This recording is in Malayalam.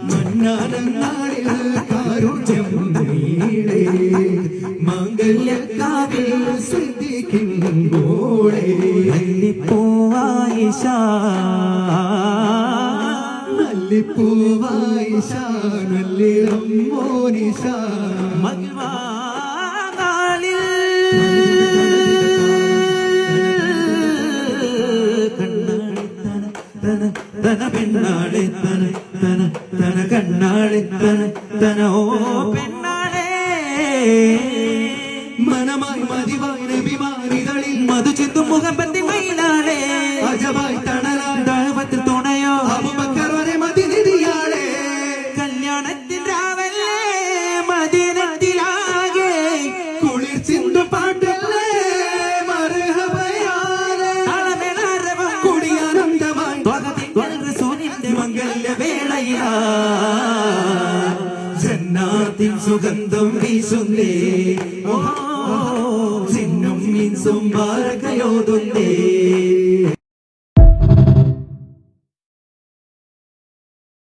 മന്നാനാളിൽ കാരുണ്യം നീളേ മംഗല്യക്കാവിൽ ശ്രദ്ധിക്കുമ്പോളേ മല്ലിപ്പൂവായിഷ മല്ലിപ്പൂവായിഷ നല്ലിളം മോനിഷ മഗ്വാനാളിൽ തന പെണ്ണാളെ തന തന തന കണ്ണാളെ തന തന ഓ പെണ്ണാളെ മനമായി മതിവായി നബിമാരികളിൽ മധു ചിന്തു മുഖപ്പത്തി മയിലാളെ അജബായി തണലായി ദൈവത്തിൽ തുണയോ അബൂബക്കർ വരെ മദീനയാളെ കല്യാണത്തിൻ രാവല്ലേ മദീനത്തിലാകെ കുളിർ ചിന്തു പാട്ടല്ലേ മർഹബയാലെ താളമേളാരവം കുടിയാനന്ദമായി റസൂലിന്റെ മംഗല്യ വേളയിലാ ജന്നാത്തിൻ സുഗന്ധം വീശുന്നേ ചിന്നും മീൻസും ബാരകയോതുന്നേ